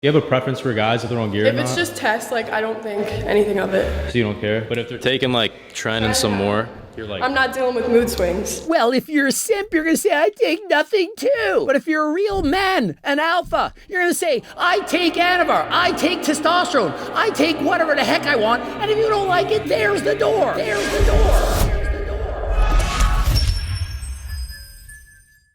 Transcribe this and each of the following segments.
You have a preference for guys if they're on gear or not? If it's just tests, like, I don't think anything of it. So you don't care? But if they're taking like Tren and some more, you're like... I'm not dealing with mood swings. Well, if you're a simp, you're going to say, I take nothing too. But if you're a real man, an alpha, you're going to say, I take Anavar, I take testosterone, I take whatever the heck I want, and if you don't like it, there's the door. There's the door.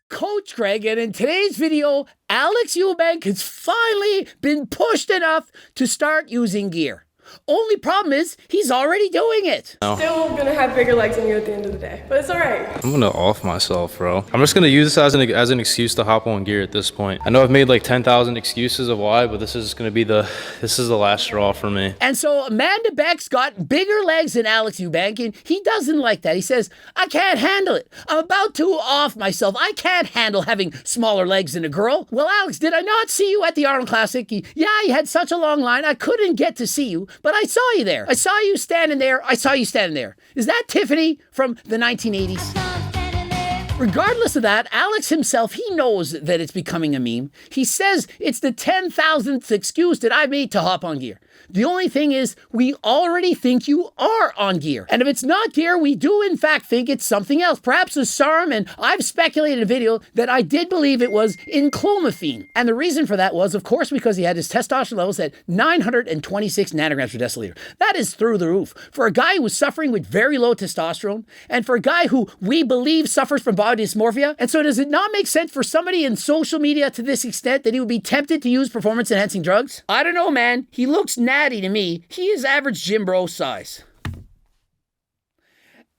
Coach Greg, and in today's video, Alex Eubank has finally been pushed enough to start using gear. Only problem is, he's already doing it. Still gonna have bigger legs than you at the end of the day, but it's all right. I'm gonna off myself, bro. I'm just gonna use this as an excuse to hop on gear at this point. I know I've made like 10,000 excuses of why, but this is the last straw for me. And so Amanda Beck's got bigger legs than Alex Eubank, and he doesn't like that. He says, I can't handle it. I'm about to off myself. I can't handle having smaller legs than a girl. Well, Alex, did I not see you at the Arnold Classic? Yeah, you had such a long line. I couldn't get to see you, but I saw you there. I saw you standing there. I saw you standing there. Is that Tiffany from the 1980s? Regardless of that, Alex himself, he knows that it's becoming a meme. He says it's the 10,000th excuse that I made to hop on gear. The only thing is, we already think you are on gear. And if it's not gear, we do in fact think it's something else. Perhaps a SARM, and I've speculated in a video that I did believe it was enclomiphene. And the reason for that was, of course, because he had his testosterone levels at 926 nanograms per deciliter. That is through the roof. For a guy who was suffering with very low testosterone, and for a guy who we believe suffers from body dysmorphia. And so does it not make sense for somebody in social media to this extent that he would be tempted to use performance-enhancing drugs? I don't know, man. He looks natty to me. He is average gym bro size.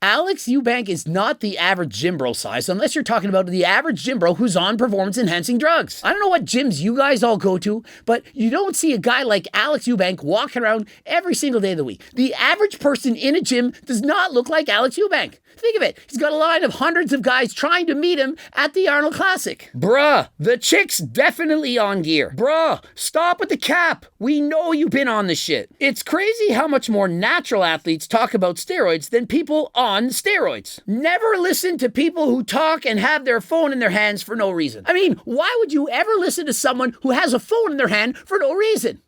Alex Eubank is not the average gym bro size unless you're talking about the average gym bro who's on performance-enhancing drugs. I don't know what gyms you guys all go to, but you don't see a guy like Alex Eubank walking around every single day of the week. The average person in a gym does not look like Alex Eubank. Think of it. He's got a line of hundreds of guys trying to meet him at the Arnold Classic. Bruh, the chick's definitely on gear. Bruh, stop with the cap. We know you've been on the shit. It's crazy how much more natural athletes talk about steroids than people on steroids. Never listen to people who talk and have their phone in their hands for no reason. I mean, why would you ever listen to someone who has a phone in their hand for no reason?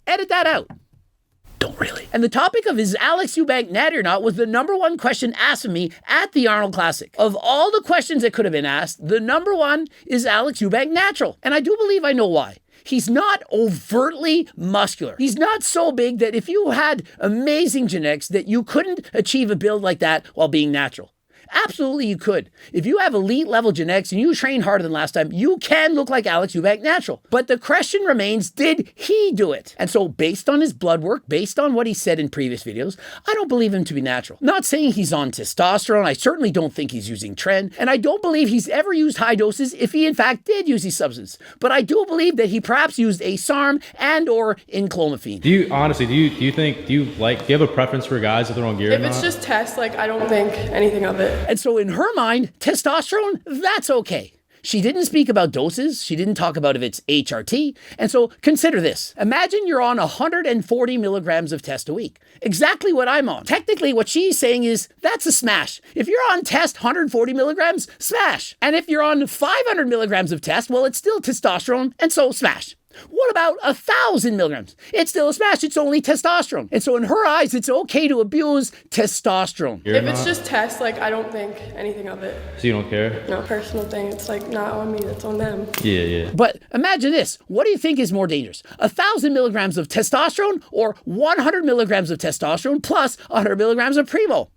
Edit that out. Don't really. And the topic of is Alex Eubank natty or not was the #1 question asked of me at the Arnold Classic. Of all the questions that could have been asked, the #1 is Alex Eubank natural. And I do believe I know why. He's not overtly muscular. He's not so big that if you had amazing genetics that you couldn't achieve a build like that while being natural. Absolutely you could. If you have elite level genetics and you train harder than last time, you can look like Alex Eubank natural. But the question remains, did he do it? And so based on his blood work, based on what he said in previous videos, I don't believe him to be natural. Not saying he's on testosterone. I certainly don't think he's using Tren. And I don't believe he's ever used high doses if he in fact did use these substances. But I do believe that he perhaps used a SARM and or enclomiphene. Do you have a preference for guys if they're on gear or not? If it's just tests, like, I don't think anything of it. And so in her mind, testosterone, that's okay. She didn't speak about doses. She didn't talk about if it's HRT. And so consider this. Imagine you're on 140 milligrams of test a week. Exactly what I'm on. Technically, what she's saying is that's a smash. If you're on test 140 milligrams, smash. And if you're on 500 milligrams of test, well, it's still testosterone, and so smash. What about 1,000 milligrams? It's still a smash. It's only testosterone. And so in her eyes, it's okay to abuse testosterone. If it's just tests, like, I don't think anything of it. So you don't care? No, personal thing. It's like not on me. It's on them. Yeah. But imagine this. What do you think is more dangerous? 1,000 milligrams of testosterone or 100 milligrams of testosterone plus 100 milligrams of Primo?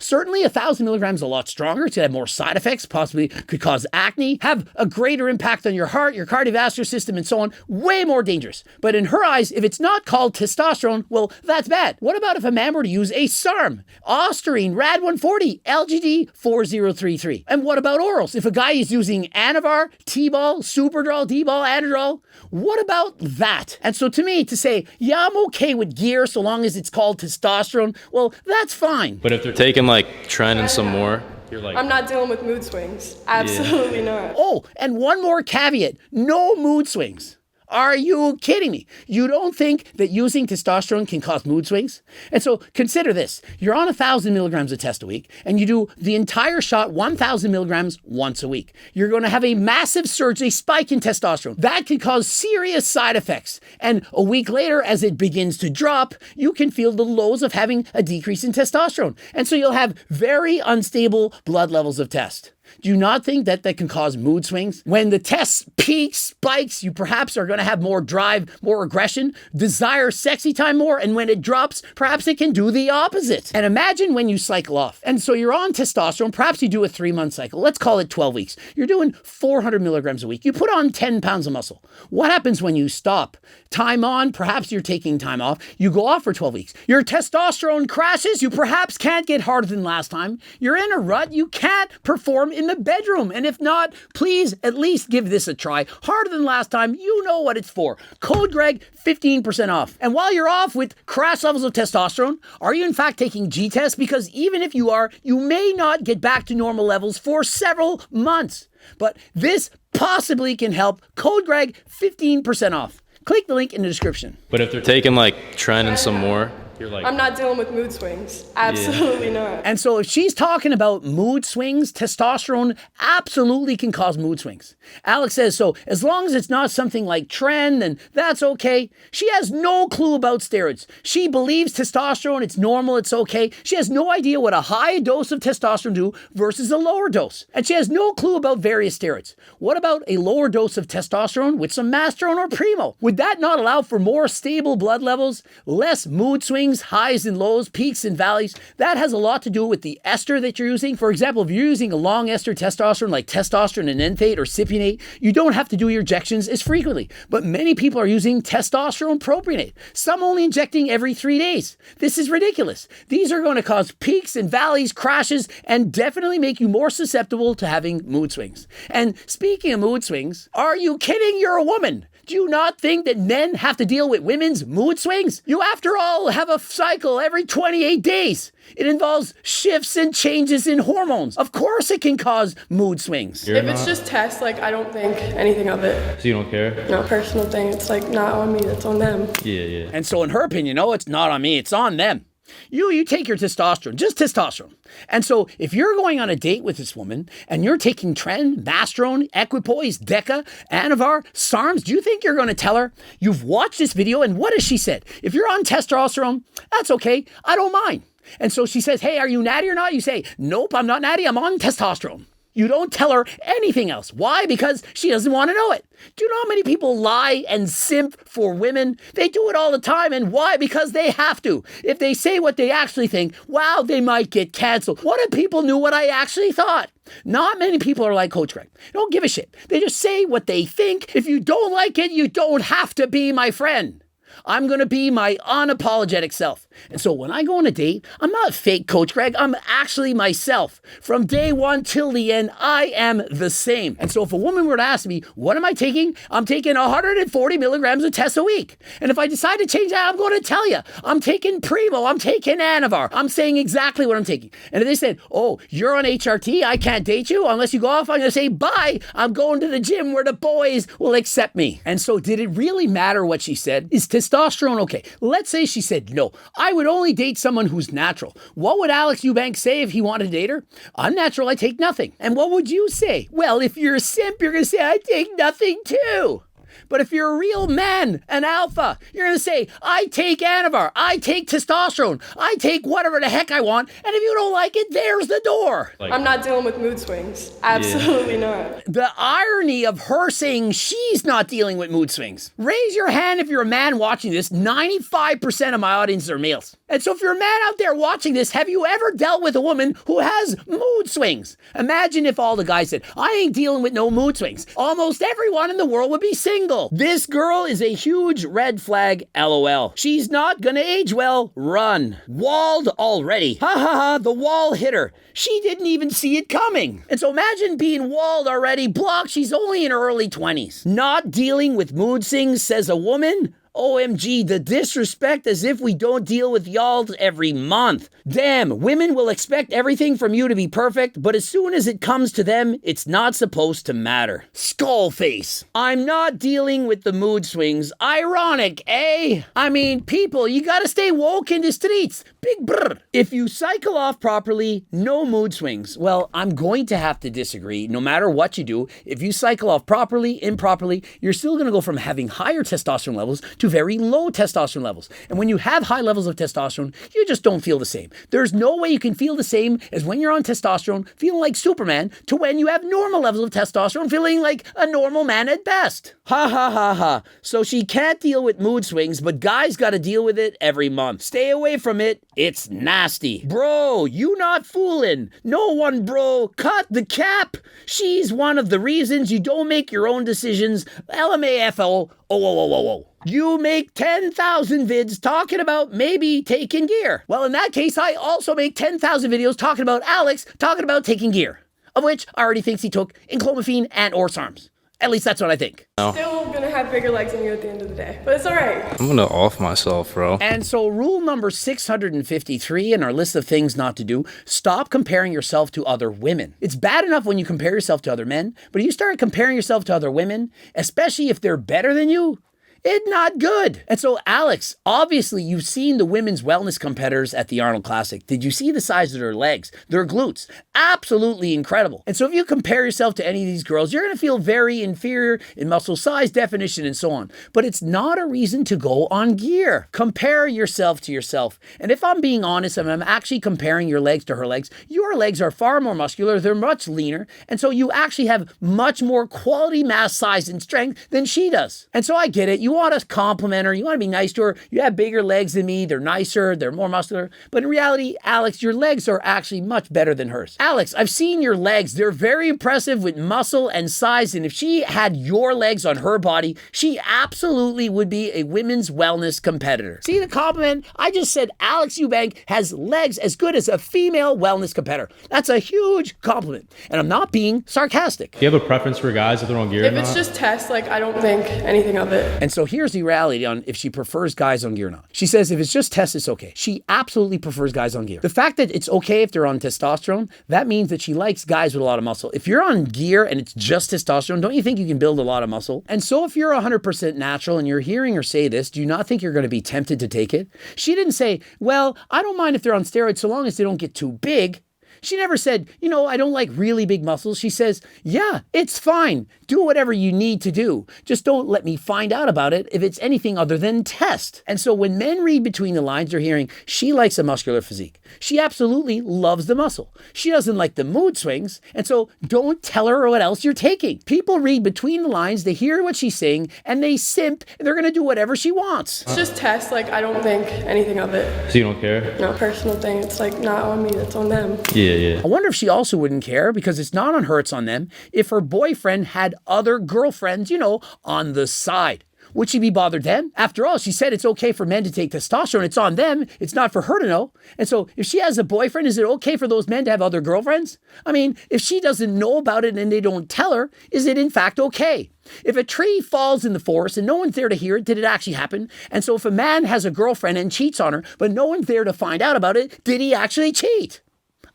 Certainly 1,000 milligrams is a lot stronger. It's going to have more side effects, possibly could cause acne, have a greater impact on your heart, your cardiovascular system, and so on. Way more dangerous. But in her eyes, if it's not called testosterone, well, that's bad. What about if a man were to use a SARM, Ostarine, Rad140, LGD 4033? And what about orals? If a guy is using Anavar, T-ball, Superdrol, D-ball, Anadrol, what about that? And so to me, to say, yeah, I'm okay with gear so long as it's called testosterone, well, that's fine. But if they're taking like Tren and some more, you're like... I'm not dealing with mood swings. Absolutely not. Oh, and one more caveat. No mood swings. Are you kidding me? You don't think that using testosterone can cause mood swings? And so consider this. You're on 1,000 milligrams of test a week, and you do the entire shot 1,000 milligrams once a week. You're going to have a massive surge, a spike in testosterone. That can cause serious side effects. And a week later, as it begins to drop, you can feel the lows of having a decrease in testosterone. And so you'll have very unstable blood levels of test. Do you not think that that can cause mood swings? When the test peaks, spikes, you perhaps are going to have more drive, more aggression, desire sexy time more, and when it drops, perhaps it can do the opposite. And imagine when you cycle off. And so you're on testosterone, perhaps you do a 3-month cycle. Let's call it 12 weeks. You're doing 400 milligrams a week. You put on 10 pounds of muscle. What happens when you stop? Time on, perhaps you're taking time off. You go off for 12 weeks. Your testosterone crashes. You perhaps can't get harder than last time. You're in a rut. You can't perform in the bedroom. And if not, please at least give this a try. Harder than last time, you know what it's for. Code Greg, 15% off. And while you're off with crash levels of testosterone, are you in fact taking G-test? Because even if you are, you may not get back to normal levels for several months. But this possibly can help. Code Greg, 15% off. Click the link in the description. But if they're taking like Tren and some more, you're like, I'm not dealing with mood swings. Absolutely not. And so if she's talking about mood swings, testosterone absolutely can cause mood swings. Alex says, so as long as it's not something like Tren, then that's okay. She has no clue about steroids. She believes testosterone, it's normal, it's okay. She has no idea what a high dose of testosterone do versus a lower dose. And she has no clue about various steroids. What about a lower dose of testosterone with some masterone or primo? Would that not allow for more stable blood levels, less mood swings, highs and lows, peaks and valleys? That has a lot to do with the ester that you're using. For example, if you're using a long ester testosterone like testosterone and enthate or cypionate, you don't have to do your injections as frequently. But many people are using testosterone propionate, some only injecting every 3 days. This is ridiculous. These are going to cause peaks and valleys, crashes, and definitely make you more susceptible to having mood swings. And speaking of mood swings, are you kidding? You're a woman. Do you not think that men have to deal with women's mood swings? You, after all, have a cycle every 28 days. It involves shifts and changes in hormones. Of course it can cause mood swings. If it's just tests, like, I don't think anything of it. so you don't care? No, personal thing. It's like not on me. That's on them. Yeah. And so in her opinion, no, it's not on me. It's on them. You take your testosterone, just testosterone. And so if you're going on a date with this woman and you're taking Tren, Mastrone, Equipoise, Deca, Anavar, SARMs, do you think you're going to tell her? You've watched this video and what has she said? If you're on testosterone, that's okay. I don't mind. And so she says, hey, are you natty or not? You say, nope, I'm not natty. I'm on testosterone. You don't tell her anything else. Why? Because she doesn't want to know it. Do you know how many people lie and simp for women? They do it all the time. And why? Because they have to. If they say what they actually think, wow, they might get canceled. What if people knew what I actually thought? Not many people are like Coach Greg. They don't give a shit. They just say what they think. If you don't like it, you don't have to be my friend. I'm going to be my unapologetic self. And so when I go on a date, I'm not fake Coach Greg. I'm actually myself. From day one till the end, I am the same. And so if a woman were to ask me, what am I taking? I'm taking 140 milligrams of test a week. And if I decide to change that, I'm going to tell you. I'm taking Primo. I'm taking Anavar. I'm saying exactly what I'm taking. And if they said, oh, you're on HRT, I can't date you unless you go off, I'm going to say, bye. I'm going to the gym where the boys will accept me. And so did it really matter what she said? Is testosterone okay? Let's say she said, no, I would only date someone who's natural. What would Alex Eubank say if he wanted to date her? I'm natural, I take nothing. And what would you say? Well, if you're a simp, you're going to say, I take nothing too. But if you're a real man, an alpha, you're going to say, I take Anavar, I take testosterone, I take whatever the heck I want, and if you don't like it, there's the door. I'm not dealing with mood swings. Absolutely not. The irony of her saying she's not dealing with mood swings. Raise your hand if you're a man watching this. 95% of my audience are males. And so if you're a man out there watching this, have you ever dealt with a woman who has mood swings? Imagine if all the guys said, I ain't dealing with no mood swings. Almost everyone in the world would be single. This girl is a huge red flag, LOL. She's not gonna age well. Run. Walled already. Ha ha ha, the wall hit her. She didn't even see it coming. And so imagine being walled already, blocked. She's only in her early 20s. Not dealing with mood swings, says a woman? OMG, the disrespect as if we don't deal with y'all every month. Damn, women will expect everything from you to be perfect, but as soon as it comes to them, it's not supposed to matter. Skull face. I'm not dealing with the mood swings. Ironic, eh? I mean, people, you gotta stay woke in the streets. Big brr. If you cycle off properly, no mood swings. Well, I'm going to have to disagree. No matter what you do, if you cycle off properly, improperly, you're still gonna go from having higher testosterone levels to very low testosterone levels. And when you have high levels of testosterone, you just don't feel the same. There's no way you can feel the same as when you're on testosterone, feeling like Superman, to when you have normal levels of testosterone, feeling like a normal man at best. Ha ha ha ha. So she can't deal with mood swings, but guys gotta deal with it every month. Stay away from it. It's nasty. Bro, you not fooling. No one, bro. Cut the cap. She's one of the reasons you don't make your own decisions. LMAFO. Oh. You make 10,000 vids talking about maybe taking gear. Well, in that case, I also make 10,000 videos talking about Alex talking about taking gear, of which I already thinks he took enclomiphene and or SARMs. At least that's what I think. Still gonna have bigger legs than you at the end of the day, but it's all right. I'm gonna off myself, bro. And so rule number 653 in our list of things not to do, stop comparing yourself to other women. It's bad enough when you compare yourself to other men, but if you start comparing yourself to other women, especially if they're better than you, it's not good. And so, Alex, obviously you've seen the women's wellness competitors at the Arnold Classic. Did you see the size of their legs, their glutes? Absolutely incredible. And so if you compare yourself to any of these girls, you're going to feel very inferior in muscle size, definition, and so on. But it's not a reason to go on gear. Compare yourself to yourself. And if I'm being honest, and I'm actually comparing your legs to her legs, your legs are far more muscular, they're much leaner, and so you actually have much more quality mass, size, and strength than she does. And so I get it. You want to compliment her, you want to be nice to her, you have bigger legs than me, they're nicer, they're more muscular, but in reality, Alex, your legs are actually much better than hers. Alex, I've seen your legs, they're very impressive with muscle and size, and if she had your legs on her body, she absolutely would be a women's wellness competitor. See the compliment? I just said Alex Eubank has legs as good as a female wellness competitor. That's a huge compliment, and I'm not being sarcastic. Do you have a preference for guys if they're on gear If it's just tests, like, I don't think anything of it. And so here's the reality on if she prefers guys on gear or not. She says if it's just tests, it's okay. She absolutely prefers guys on gear. The fact that it's okay if they're on testosterone, that means that she likes guys with a lot of muscle. If you're on gear and it's just testosterone, don't you think you can build a lot of muscle? And so if you're 100% natural and you're hearing her say this, do you not think you're going to be tempted to take it? She didn't say, well, I don't mind if they're on steroids so long as they don't get too big. She never said, you know, I don't like really big muscles. She says, yeah, it's fine. Do whatever you need to do. Just don't let me find out about it if it's anything other than test. And so when men read between the lines, they're hearing she likes a muscular physique. She absolutely loves the muscle. She doesn't like the mood swings. And so don't tell her what else you're taking. People read between the lines, they hear what she's saying, and they simp, and they're going to do whatever she wants. It's just tests, like, I don't think anything of it. So you don't care? No personal thing. It's like not on me, it's on them. Yeah. I wonder if she also wouldn't care, because it's not on her, it's on them, if her boyfriend had other girlfriends, you know, on the side. Would she be bothered then? After all, she said it's okay for men to take testosterone. It's on them. It's not for her to know. And so if she has a boyfriend, is it okay for those men to have other girlfriends? I mean, if she doesn't know about it and they don't tell her, is it in fact okay? If a tree falls in the forest and no one's there to hear it, did it actually happen? And so if a man has a girlfriend and cheats on her, but no one's there to find out about it, did he actually cheat?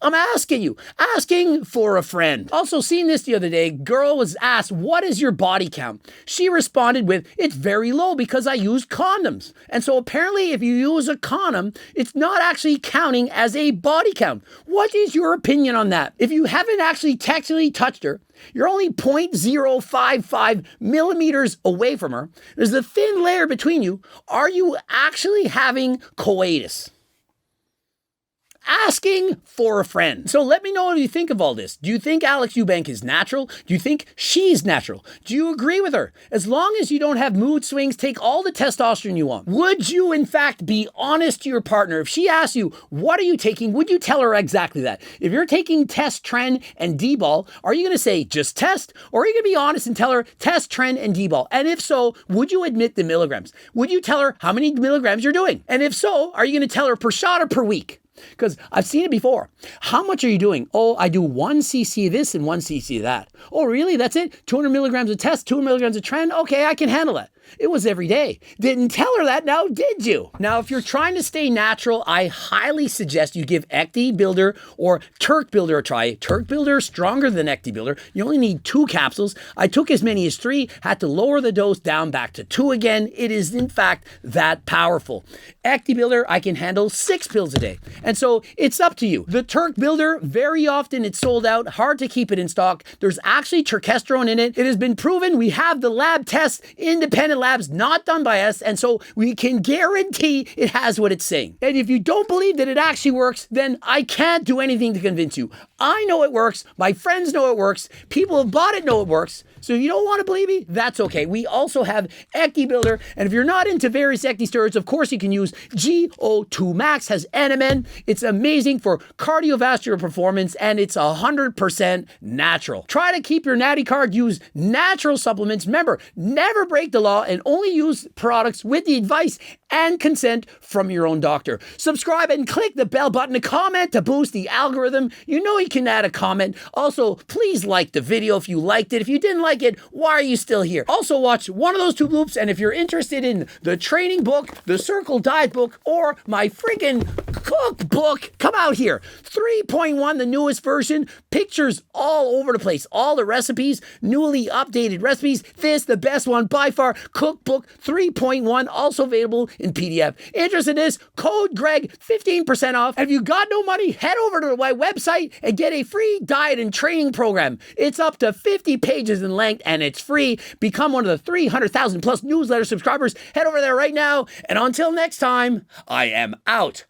I'm asking you, asking for a friend. Also seen this the other day, girl was asked, what is your body count? She responded with, it's very low because I use condoms. And so apparently if you use a condom, it's not actually counting as a body count. What is your opinion on that? If you haven't actually technically touched her, you're only 0.055 millimeters away from her, there's a thin layer between you, are you actually having coitus? Asking for a friend. So let me know what you think of all this. Do you think Alex Eubank is natural? Do you think she's natural? Do you agree with her? As long as you don't have mood swings, take all the testosterone you want. Would you, in fact, be honest to your partner? If she asks you, what are you taking? Would you tell her exactly that? If you're taking test, trend, and D-ball, are you going to say just test? Or are you going to be honest and tell her test, trend, and D-ball? And if so, would you admit the milligrams? Would you tell her how many milligrams you're doing? And if so, are you going to tell her per shot or per week? Because I've seen it before. How much are you doing? Oh, I do 1 cc of this and 1 cc of that. Oh, really? That's it? 200 milligrams of test, 200 milligrams of trend? Okay, I can handle that. It was every day. Didn't tell her that, now did you? Now, if you're trying to stay natural, I highly suggest you give Ecti Builder or Turk Builder a try. Turk Builder is stronger than Ecti Builder. You only need 2 capsules. I took as many as 3, had to lower the dose down back to 2 again. It is, in fact, that powerful. Ecti Builder, I can handle 6 pills a day. And so it's up to you. The Turk Builder, very often it's sold out, hard to keep it in stock. There's actually turkesterone in it. It has been proven. We have the lab tests, independent labs, not done by us, and so we can guarantee it has what it's saying. And if you don't believe that it actually works, then I can't do anything to convince you. I know it works. My friends know it works. People who have bought it know it works. So if you don't want to believe me, that's okay. We also have Ecti Builder, and if you're not into various Ecti steroids, of course you can use GO2 Max, has NMN. It's amazing for cardiovascular performance, and it's 100% natural. Try to keep your natty card, use natural supplements. Remember, never break the law and only use products with the advice and consent from your own doctor. Subscribe and click the bell button to comment to boost the algorithm. You know you can add a comment. Also, please like the video if you liked it. If you didn't like it, why are you still here? Also, watch one of those 2 loops, and if you're interested in the training book, the Circle Diet book, or my friggin' cookbook, come out here. 3.1, the newest version, pictures all over the place, all the recipes, newly updated recipes. This, the best one by far, cookbook 3.1, also available in PDF. Interested in this? Code Greg, 15% off. And if you got no money, head over to my website and get a free diet and training program. It's up to 50 pages in length and it's free. Become one of the 300,000 plus newsletter subscribers. Head over there right now. And until next time, I am out.